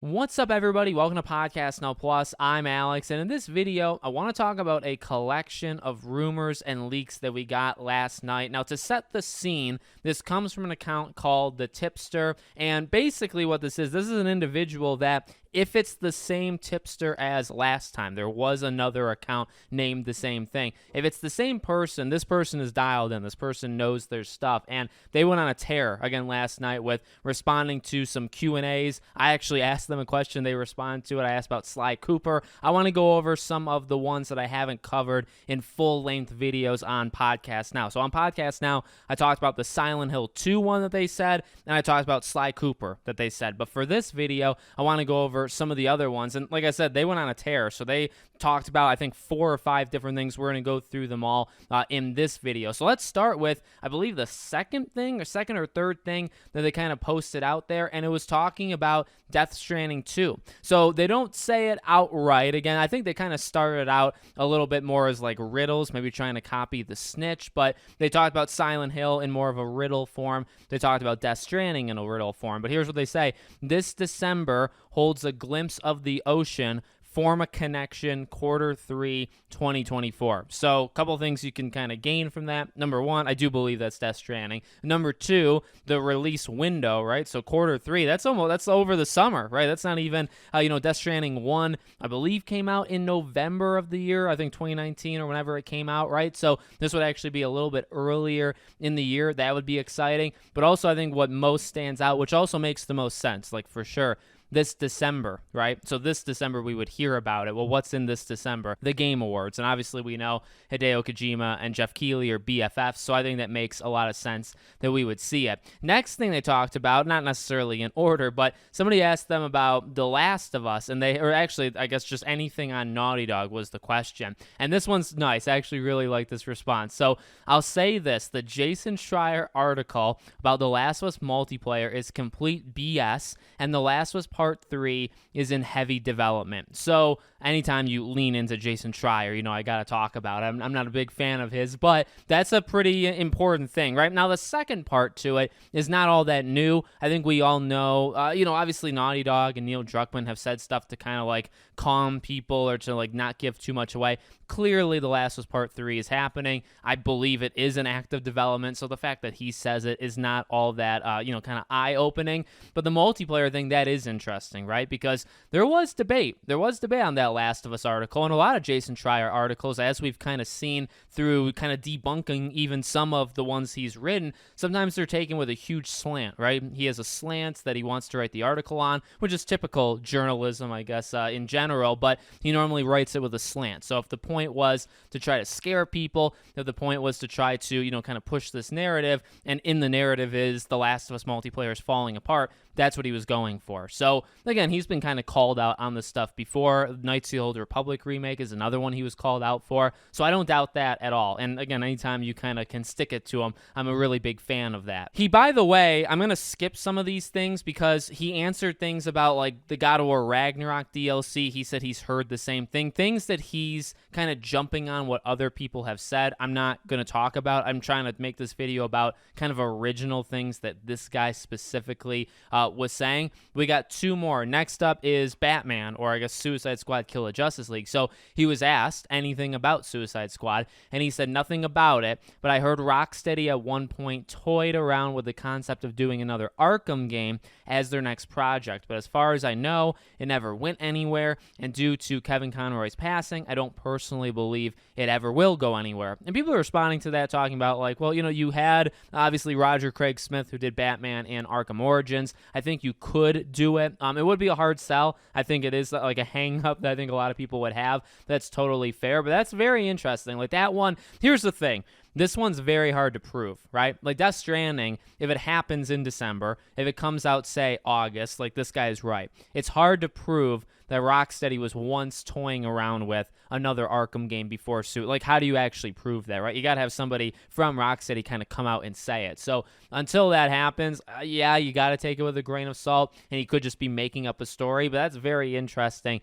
What's up, everybody? Welcome to Podcast Now Plus. I'm Alex, and in this video, I want to talk about a collection of rumors and leaks that we got last night. Now, to set the scene, this comes from an account called The Tipster, and basically what this is an individual that, if it's the same tipster as last time, there was another account named the same thing. If it's the same person, this person is dialed in. This person knows their stuff, and they went on a tear again last night with responding to some Q&As. I actually asked them a question. They responded to it. I asked about Sly Cooper. I want to go over some of the ones that I haven't covered in full-length videos on Podcast Now. So on Podcast Now, I talked about the Silent Hill 2 one that they said, and I talked about Sly Cooper that they said. But for this video, I want to go over some of the other ones. And like I said, they went on a tear. So they talked about, I think, 4 or 5 different things. We're going to go through them all in this video. So let's start with, I believe, the second or third thing that they kind of posted out there. And it was talking about Death Stranding 2. So they don't say it outright. Again, I think they kind of started out a little bit more as like riddles, maybe trying to copy The Snitch. But they talked about Silent Hill in more of a riddle form. They talked about Death Stranding in a riddle form. But here's what they say. This December holds a glimpse of the ocean, form a connection, Q3 2024. So a couple things you can kind of gain from that. Number one, I do believe that's Death Stranding. Number two, the release window, right? So Q3, that's over the summer, right? That's not even, Death Stranding 1, I believe, came out in November of the year, I think 2019 or whenever it came out, right? So this would actually be a little bit earlier in the year. That would be exciting. But also I think what most stands out, which also makes the most sense, like for sure, this December, right? So this December, we would hear about it. Well, what's in this December? The Game Awards. And obviously, we know Hideo Kojima and Jeff Keighley are BFFs, so I think that makes a lot of sense that we would see it. Next thing they talked about, not necessarily in order, but somebody asked them about The Last of Us, and or actually, I guess just anything on Naughty Dog was the question. And this one's nice. I actually really like this response. So I'll say this. The Jason Schreier article about The Last of Us multiplayer is complete BS, and The Last of Us Part 3 is in heavy development. So anytime you lean into Jason Schreier, I got to talk about it. I'm not a big fan of his, but that's a pretty important thing, right? Now, the second part to it is not all that new. I think we all know, obviously Naughty Dog and Neil Druckmann have said stuff to kind of like calm people or to like not give too much away. Clearly, The Last of Us Part 3 is happening. I believe it is an active development, so the fact that he says it is not all that, kind of eye-opening. But the multiplayer thing, that is interesting, right? Because there was debate. There was debate on that Last of Us article and a lot of Jason Schreier articles, as we've kind of seen through kind of debunking even some of the ones he's written. Sometimes they're taken with a huge slant, right? He has a slant that he wants to write the article on, which is typical journalism, I guess, in general, but he normally writes it with a slant. So if the point was to try to scare people, if the point was to try to, kind of push this narrative, and in the narrative is The Last of Us multiplayer is falling apart, that's what he was going for. So, again, he's been kind of called out on this stuff before. Knights of the Old Republic remake is another one he was called out for. So I don't doubt that at all. And again, anytime you kind of can stick it to him, I'm a really big fan of that. He, by the way, I'm going to skip some of these things because he answered things about like the God of War Ragnarok DLC. He said he's heard the same thing. Things that he's kind of jumping on what other people have said, I'm not going to talk about. I'm trying to make this video about kind of original things that this guy specifically was saying. We got 2 more. Next up is Batman, or I guess Suicide Squad Kill the Justice League. So he was asked anything about Suicide Squad, and he said nothing about it, but I heard Rocksteady at one point toyed around with the concept of doing another Arkham game as their next project, but as far as I know, it never went anywhere, and due to Kevin Conroy's passing, I don't personally believe it ever will go anywhere. And people are responding to that, talking about like, well, you had obviously Roger Craig Smith, who did Batman and Arkham Origins. I think you could do it. It would be a hard sell. I think it is like a hang-up that I think a lot of people would have. That's totally fair, but that's very interesting. Like that one, here's the thing. This one's very hard to prove, right? Like Death Stranding, if it happens in December, if it comes out, say, August, like this guy is right. It's hard to prove that Rocksteady was once toying around with another Arkham game before suit. Like, how do you actually prove that, right? You got to have somebody from Rocksteady kind of come out and say it. So until that happens, yeah, you got to take it with a grain of salt, and he could just be making up a story, but that's very interesting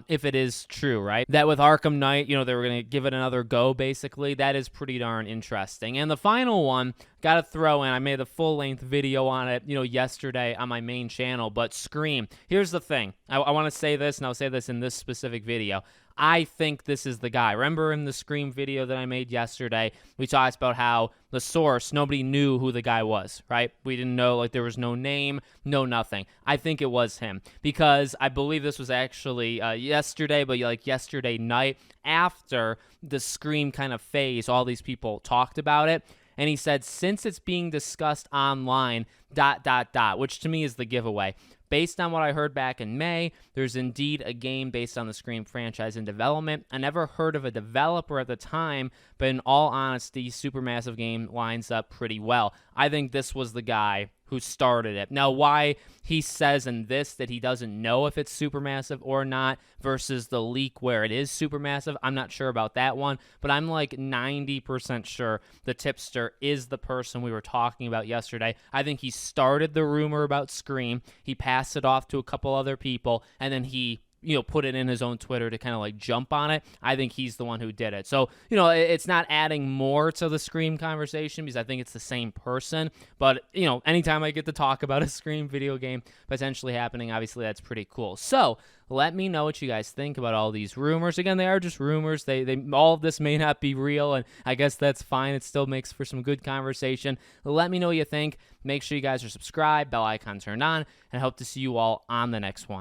if it is true, right? That with Arkham Knight, they were going to give it another go, basically. That is pretty darn interesting. And the final one, got to throw in, I made a full-length video on it, yesterday on my main channel, but Scream. Here's the thing. I want to say this, and I'll say this in this specific video. I think this is the guy. Remember in the Scream video that I made yesterday, we talked about how the source, nobody knew who the guy was, right? We didn't know, like, there was no name, no nothing. I think it was him because I believe this was actually yesterday, but like yesterday night after the Scream kind of phase, all these people talked about it. And he said, since it's being discussed online, ... which to me is the giveaway. Based on what I heard back in May, there's indeed a game based on the Scream franchise in development. I never heard of a developer at the time, but in all honesty, Supermassive game lines up pretty well. I think this was the guy who started it. Now, why he says in this that he doesn't know if it's Supermassive or not versus the leak where it is Supermassive, I'm not sure about that one, but I'm like 90% sure the tipster is the person we were talking about yesterday. I think he started the rumor about Scream, he passed it off to a couple other people, and then he put it in his own Twitter to kind of like jump on it. I think he's the one who did it. So, it's not adding more to the Scream conversation because I think it's the same person. But, anytime I get to talk about a Scream video game potentially happening, obviously that's pretty cool. So, let me know what you guys think about all these rumors. Again, they are just rumors. They all of this may not be real, and I guess that's fine. It still makes for some good conversation. Let me know what you think. Make sure you guys are subscribed, bell icon turned on, and I hope to see you all on the next one.